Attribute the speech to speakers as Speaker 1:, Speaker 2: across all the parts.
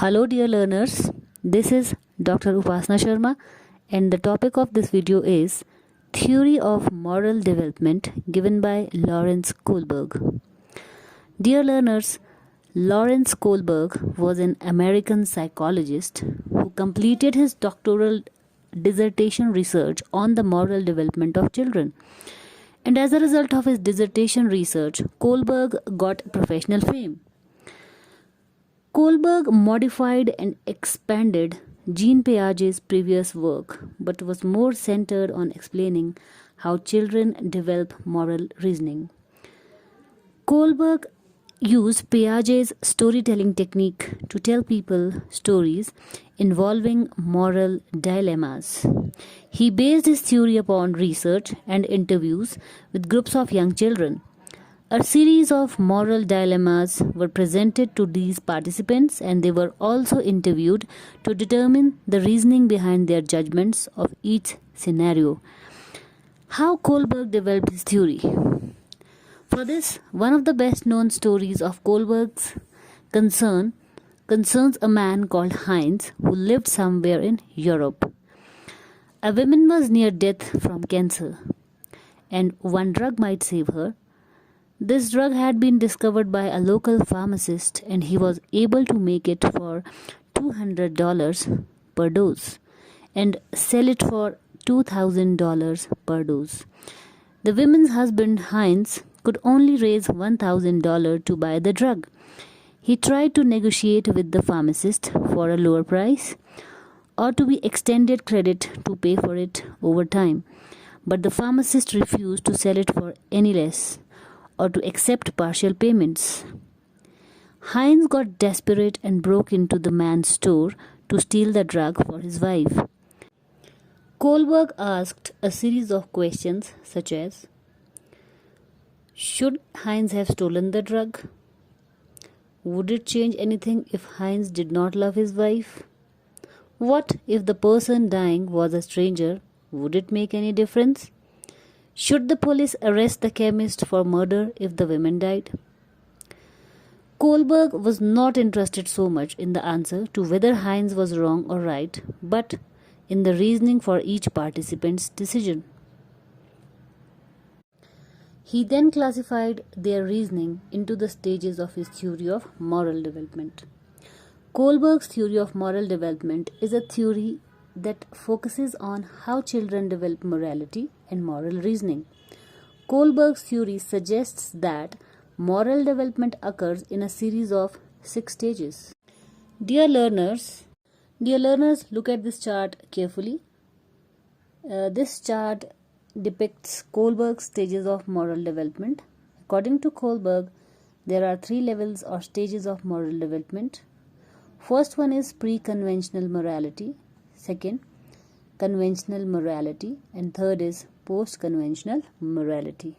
Speaker 1: Hello dear learners, this is Dr. Upasana Sharma and the topic of this video is Theory of Moral Development given by Lawrence Kohlberg. Dear learners, Lawrence Kohlberg was an American psychologist who completed his doctoral dissertation research on the moral development of children. And as a result of his dissertation research, Kohlberg got professional fame. Kohlberg modified and expanded Jean Piaget's previous work, but was more centered on explaining how children develop moral reasoning. Kohlberg used Piaget's storytelling technique to tell people stories involving moral dilemmas. He based his theory upon research and interviews with groups of young children. A series of moral dilemmas were presented to these participants and they were also interviewed to determine the reasoning behind their judgments of each scenario. How Kohlberg developed his theory? For this, one of the best known stories of Kohlberg's concerns a man called Heinz who lived somewhere in Europe. A woman was near death from cancer and one drug might save her. This drug had been discovered by a local pharmacist and he was able to make it for $200 per dose and sell it for $2,000 per dose. The woman's husband, Heinz, could only raise $1,000 to buy the drug. He tried to negotiate with the pharmacist for a lower price or to be extended credit to pay for it over time, but the pharmacist refused to sell it for any less or to accept partial payments. Heinz got desperate and broke into the man's store to steal the drug for his wife. Kohlberg asked a series of questions such as: should Heinz have stolen the drug? Would it change anything if Heinz did not love his wife? What if the person dying was a stranger? Would it make any difference? Should the police arrest the chemist for murder if the woman died? Kohlberg was not interested so much in the answer to whether Heinz was wrong or right, but in the reasoning for each participant's decision. He then classified their reasoning into the stages of his theory of moral development. Kohlberg's theory of moral development is a theory that focuses on how children develop morality and moral reasoning. Kohlberg's theory suggests that moral development occurs in a series of 6 stages. Dear learners, look at this chart carefully. This chart depicts Kohlberg's stages of moral development. According to Kohlberg, there are 3 levels or stages of moral development. First one is pre-conventional morality. Second, conventional morality, and third is post-conventional morality.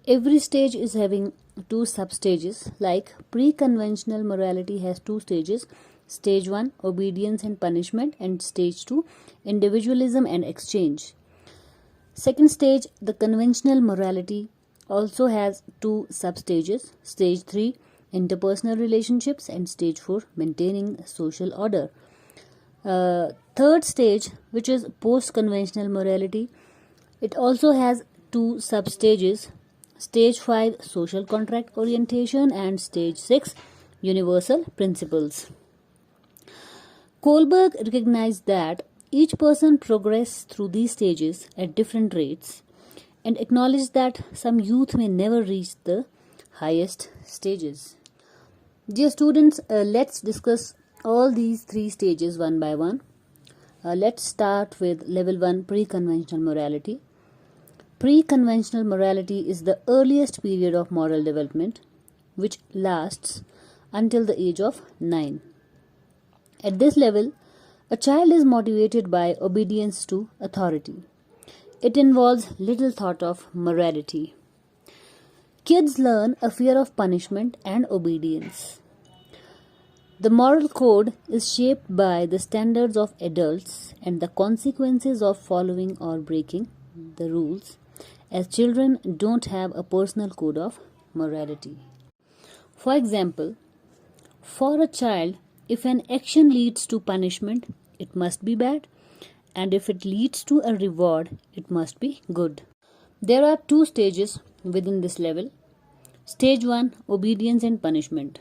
Speaker 1: Every stage is having 2 substages. Like pre-conventional morality has 2 stages. Stage 1, obedience and punishment, and stage 2, individualism and exchange. Second stage, the conventional morality, also has 2 substages. Stage 3, interpersonal relationships, and stage 4, maintaining social order. Third stage, which is post-conventional morality, it also has 2 substages. Stage 5, social contract orientation, and stage 6, universal principles. Kohlberg recognized that each person progressed through these stages at different rates and acknowledged that some youth may never reach the highest stages. Dear students, let's discuss all these 3 stages one by one. Let's start with level 1, pre-conventional morality. Pre-conventional morality is the earliest period of moral development, which lasts until the age of 9. At this level, a child is motivated by obedience to authority. It involves little thought of morality. Kids learn a fear of punishment and obedience. The moral code is shaped by the standards of adults and the consequences of following or breaking the rules, as children don't have a personal code of morality. For example, for a child, If an action leads to punishment, it must be bad, and if it leads to a reward, it must be good. There are two stages within this level. Stage 1, obedience and punishment.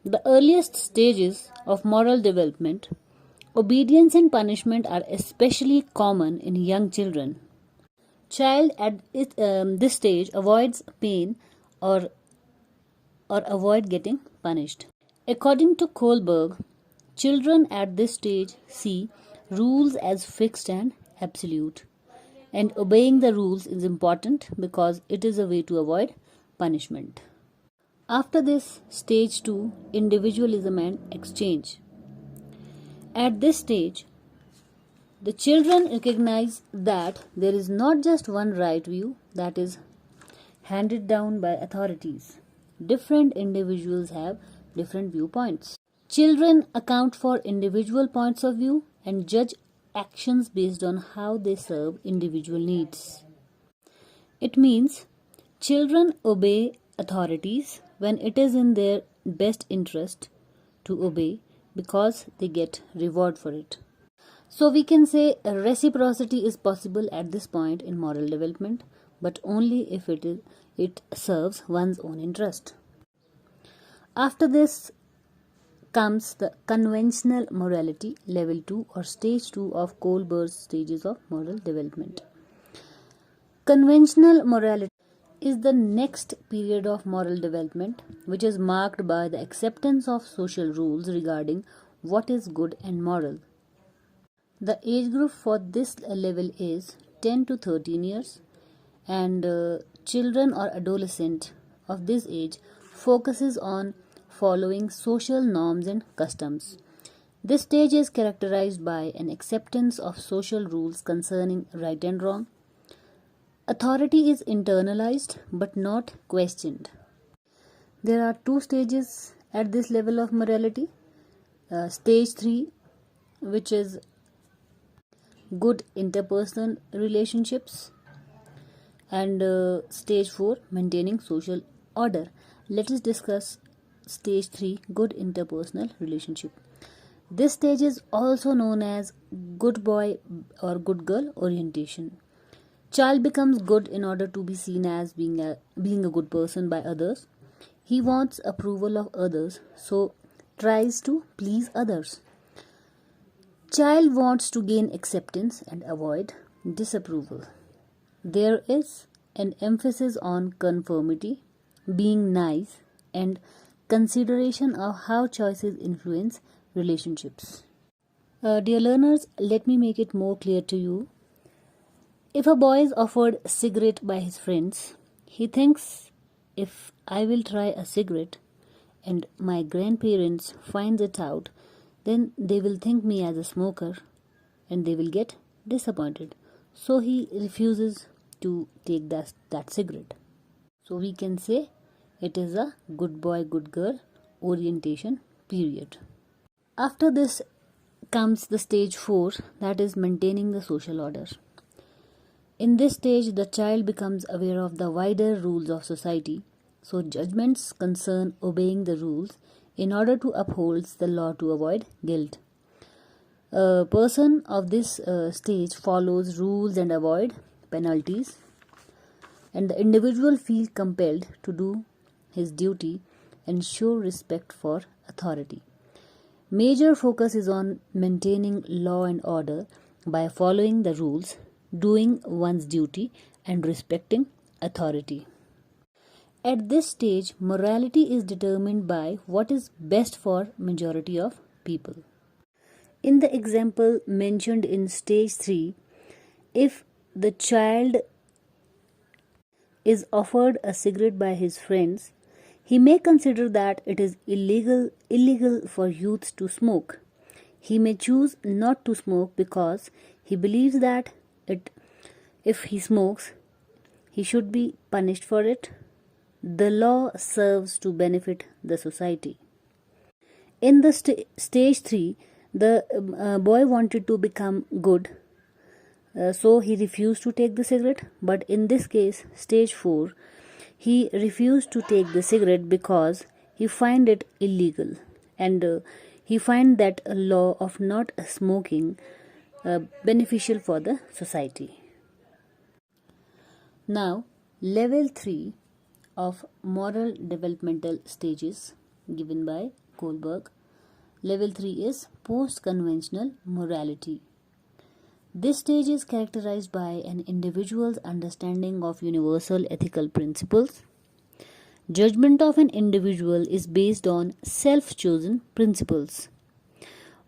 Speaker 1: The earliest stages of moral development, obedience and punishment are especially common in young children. Child at this stage avoids pain or avoid getting punished. According to Kohlberg, children at this stage see rules as fixed and absolute, and obeying the rules is important because it is a way to avoid punishment. After this, stage 2, individualism and exchange. At this stage, the children recognize that there is not just one right view that is handed down by authorities. Different individuals have different viewpoints. Children account for individual points of view and judge actions based on how they serve individual needs. It means children obey authorities when it is in their best interest to obey because they get reward for it. So we can say reciprocity is possible at this point in moral development, but only if it serves one's own interest. After this comes the conventional morality, level 2 or stage 2 of Kohlberg's stages of moral development. Conventional morality is the next period of moral development, which is marked by the acceptance of social rules regarding what is good and moral. The age group for this level is 10 to 13 years, and children or adolescent of this age focuses on following social norms and customs. This stage is characterized by an acceptance of social rules concerning right and wrong. Authority is internalized but not questioned. There are two stages at this level of morality. Stage 3, which is good interpersonal relationships, and stage 4, maintaining social order. Let us discuss stage 3, good interpersonal relationship. This stage is also known as good boy or good girl orientation. Child becomes good in order to be seen as being a good person by others. He wants approval of others, so tries to please others. Child wants to gain acceptance and avoid disapproval. There is an emphasis on conformity, being nice, and consideration of how choices influence relationships. Dear learners, let me make it more clear to you. If a boy is offered a cigarette by his friends, he thinks, if I will try a cigarette and my grandparents find it out, then they will think me as a smoker and they will get disappointed. So he refuses to take that cigarette. So we can say it is a good boy, good girl orientation period. After this comes the stage 4, that is maintaining the social order. In this stage, the child becomes aware of the wider rules of society, so judgments concern obeying the rules in order to uphold the law to avoid guilt. A person of this stage follows rules and avoid penalties, and the individual feels compelled to do his duty and show respect for authority. Major focus is on maintaining law and order by following the rules, doing one's duty, and respecting authority. At this stage, morality is determined by what is best for majority of people. In the example mentioned in stage 3, if the child is offered a cigarette by his friends, he may consider that it is illegal for youth to smoke. He may choose not to smoke because he believes that if he smokes, he should be punished for it. The law serves to benefit the society. In the stage 3, the boy wanted to become good, so he refused to take the cigarette. But in this case, stage 4, he refused to take the cigarette because he find it illegal, and he find that a law of not smoking beneficial for the society. Now, level 3 of moral developmental stages given by Kohlberg. Level 3 is post-conventional morality. This stage is characterized by an individual's understanding of universal ethical principles. Judgment of an individual is based on self-chosen principles.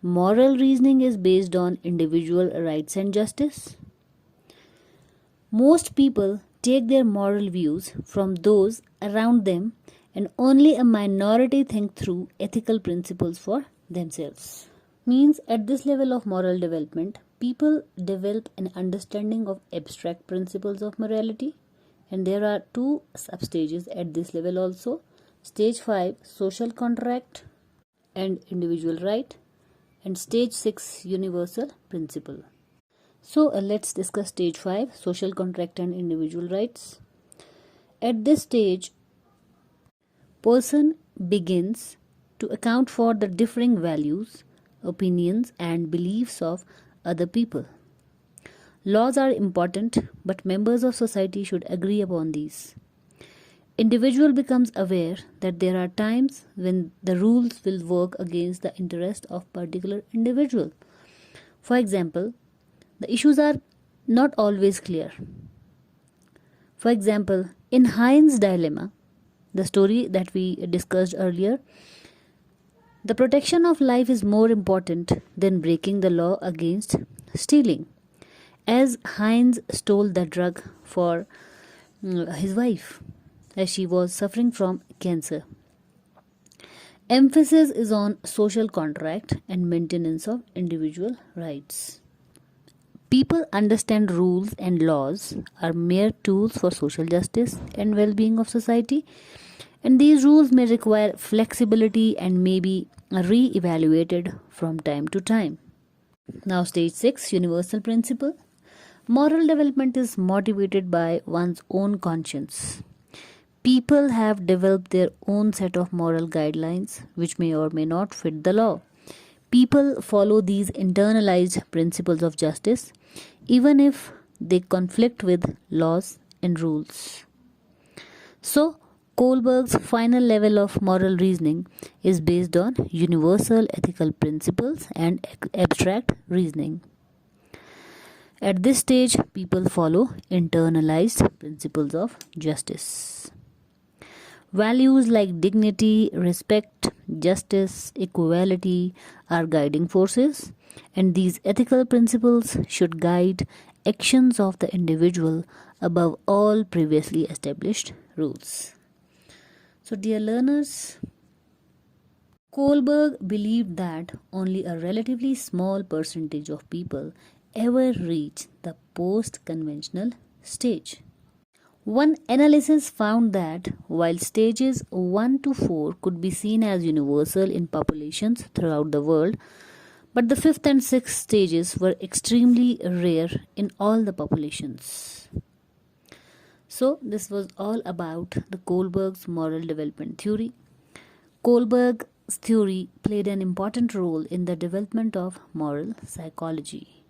Speaker 1: Moral reasoning is based on individual rights and justice. Most people take their moral views from those around them, and only a minority think through ethical principles for themselves. Means at this level of moral development, people develop an understanding of abstract principles of morality, and there are two substages at this level also. Stage 5, social contract and individual right, and stage 6, universal principle. So let's discuss stage 5, social contract and individual rights. At this stage, person begins to account for the differing values, opinions and beliefs of other people. Laws are important, but members of society should agree upon these. Individual becomes aware that there are times when the rules will work against the interest of particular individual. For example, the issues are not always clear. For example, in Heinz dilemma, the story that we discussed earlier, the protection of life is more important than breaking the law against stealing, as Heinz stole the drug for his wife as she was suffering from cancer. Emphasis is on social contract and maintenance of individual rights. People understand rules and laws are mere tools for social justice and well-being of society, and these rules may require flexibility and may be re-evaluated from time to time. Now, stage 6, universal principle. Moral development is motivated by one's own conscience. People have developed their own set of moral guidelines which may or may not fit the law. People follow these internalized principles of justice even if they conflict with laws and rules. So, Kohlberg's final level of moral reasoning is based on universal ethical principles and abstract reasoning. At this stage, people follow internalized principles of justice. Values like dignity, respect, justice, equality are guiding forces, and these ethical principles should guide actions of the individual above all previously established rules. So, dear learners, Kohlberg believed that only a relatively small percentage of people ever reach the post-conventional stage. One analysis found that while stages 1 to 4 could be seen as universal in populations throughout the world, but the 5th and 6th stages were extremely rare in all the populations. So, this was all about the Kohlberg's moral development theory. Kohlberg's theory played an important role in the development of moral psychology.